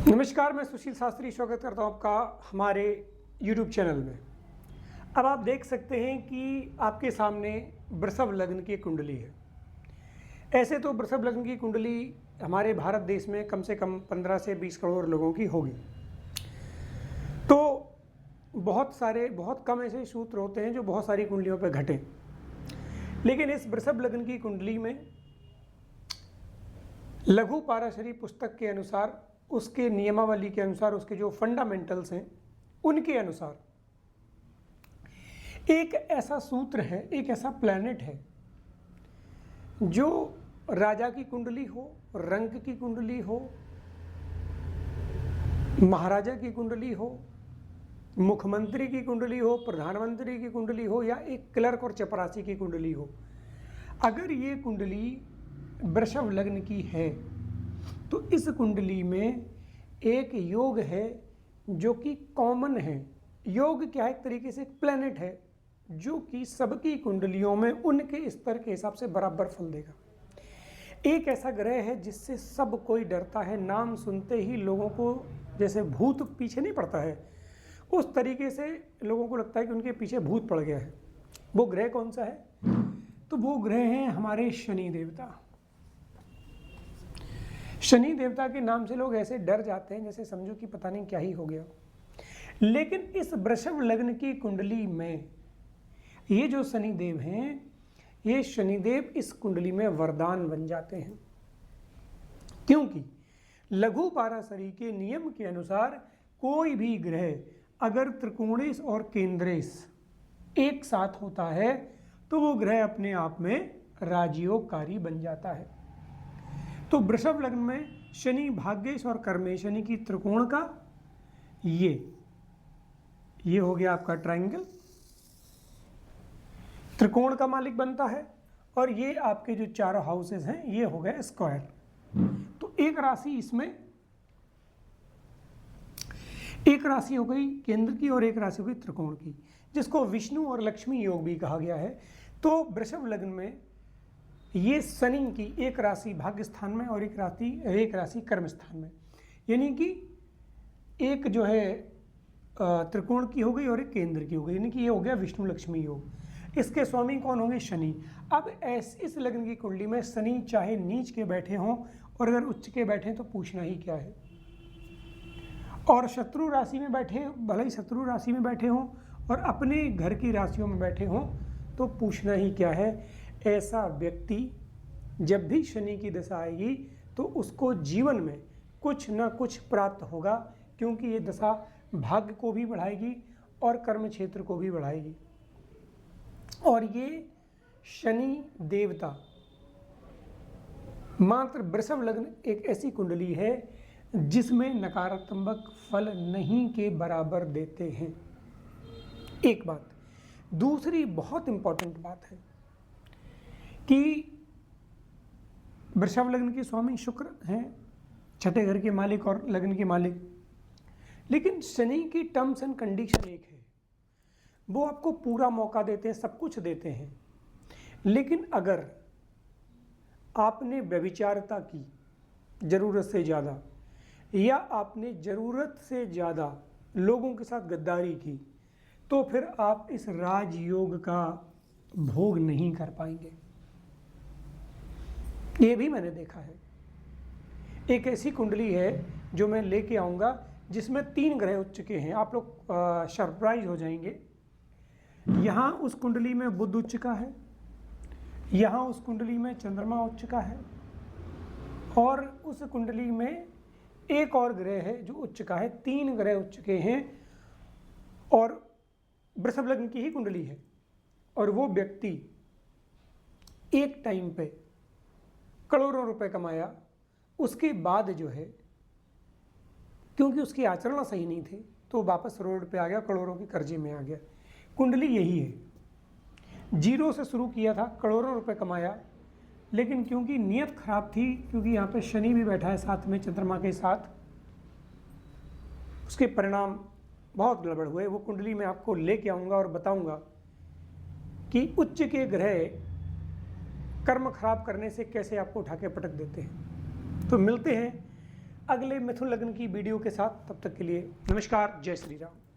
नमस्कार, मैं सुशील शास्त्री स्वागत करता हूँ आपका हमारे YouTube चैनल में। अब आप देख सकते हैं कि आपके सामने वृषभ लग्न की कुंडली है। ऐसे तो वृषभ लग्न की कुंडली हमारे भारत देश में कम से कम 15 से 20 करोड़ लोगों की होगी। तो बहुत कम ऐसे सूत्र होते हैं जो बहुत सारी कुंडलियों पर घटें, लेकिन इस वृषभ लग्न की कुंडली में लघु पाराशरी पुस्तक के अनुसार, उसके नियमावली के अनुसार, उसके जो फंडामेंटल्स हैं उनके अनुसार एक ऐसा सूत्र है, एक ऐसा प्लैनेट है जो राजा की कुंडली हो, रंक की कुंडली हो, महाराजा की कुंडली हो, मुख्यमंत्री की कुंडली हो, प्रधानमंत्री की कुंडली हो, या एक क्लर्क और चपरासी की कुंडली हो, अगर ये कुंडली वृषभ लग्न की है तो इस कुंडली में एक योग है जो कि कॉमन है। योग क्या है? एक तरीके से एक प्लैनेट है जो कि सबकी कुंडलियों में उनके स्तर के हिसाब से बराबर फल देगा। एक ऐसा ग्रह है जिससे सब कोई डरता है, नाम सुनते ही लोगों को जैसे भूत पीछे नहीं पड़ता है, उस तरीके से लोगों को लगता है कि उनके पीछे भूत पड़ गया है। वो ग्रह कौन सा है? तो वो ग्रह हैं हमारे शनि देवता। शनि देवता के नाम से लोग ऐसे डर जाते हैं जैसे समझो कि पता नहीं क्या ही हो गया। लेकिन इस वृषभ लग्न की कुंडली में ये जो शनि देव हैं, ये शनिदेव इस कुंडली में वरदान बन जाते हैं, क्योंकि लघु पाराशरी के नियम के अनुसार कोई भी ग्रह अगर त्रिकोणेश और केंद्रेश एक साथ होता है तो वो ग्रह अपने आप में राजयोगकारी बन जाता है। तो वृषभ लग्न में शनि भाग्येश और कर्मेश यानी कि त्रिकोण का ये हो गया आपका ट्रायंगल, त्रिकोण का मालिक बनता है, और ये आपके जो चारों हाउसेस हैं ये हो गए स्क्वायर। तो एक राशि इसमें, एक राशि हो गई केंद्र की और एक राशि हो गई त्रिकोण की, जिसको विष्णु और लक्ष्मी योग भी कहा गया है। तो वृषभ लग्न में ये शनि की एक राशि भाग्य स्थान में और एक राशि कर्म स्थान में, यानी कि एक जो है त्रिकोण की हो गई और एक केंद्र की हो गई, यानी कि ये हो गया विष्णु लक्ष्मी योग। इसके स्वामी कौन होंगे? शनि। अब इस लग्न की कुंडली में शनि चाहे नीच के बैठे हों और अगर उच्च के बैठे तो पूछना ही क्या है, और शत्रु राशि में बैठे, भले ही शत्रु राशि में बैठे हों और अपने घर की राशियों में बैठे हों तो पूछना ही क्या है। ऐसा व्यक्ति जब भी शनि की दशा आएगी तो उसको जीवन में कुछ न कुछ प्राप्त होगा, क्योंकि ये दशा भाग्य को भी बढ़ाएगी और कर्म क्षेत्र को भी बढ़ाएगी। और ये शनि देवता मात्र वृषभ लग्न एक ऐसी कुंडली है जिसमें नकारात्मक फल नहीं के बराबर देते हैं। एक बात। दूसरी बहुत इंपॉर्टेंट बात है कि वृषभ लग्न के स्वामी शुक्र हैं, छठे घर के मालिक और लग्न के मालिक, लेकिन शनि की टर्म्स एंड कंडीशन एक है, वो आपको पूरा मौका देते हैं, सब कुछ देते हैं, लेकिन अगर आपने व्यभिचारता की जरूरत से ज़्यादा या आपने ज़रूरत से ज़्यादा लोगों के साथ गद्दारी की तो फिर आप इस राजयोग का भोग नहीं कर पाएंगे। ये भी मैंने देखा है। एक ऐसी कुंडली है जो मैं लेके आऊँगा जिसमें 3 ग्रह उच्च के हैं, आप लोग सरप्राइज हो जाएंगे। यहाँ उस कुंडली में बुध उच्च का है, यहाँ उस कुंडली में चंद्रमा उच्च का है, और उस कुंडली में एक और ग्रह है जो उच्च का है। 3 ग्रह उच्च के हैं और वृषभ लग्न की ही कुंडली है, और वो व्यक्ति एक टाइम पे करोड़ों रुपए कमाया, उसके बाद जो है क्योंकि उसके आचरण सही नहीं थे तो वापस रोड पे आ गया, करोड़ों के कर्जे में आ गया। कुंडली यही है, जीरो से शुरू किया था, करोड़ों रुपए कमाया, लेकिन क्योंकि नीयत खराब थी, क्योंकि यहाँ पे शनि भी बैठा है साथ में चंद्रमा के साथ, उसके परिणाम बहुत गड़बड़ हुए। वो कुंडली में आपको लेके आऊँगा और बताऊँगा कि उच्च के ग्रह कर्म खराब करने से कैसे आपको उठा के पटक देते हैं। तो मिलते हैं अगले मिथुन लग्न की वीडियो के साथ। तब तक के लिए नमस्कार, जय श्री राम।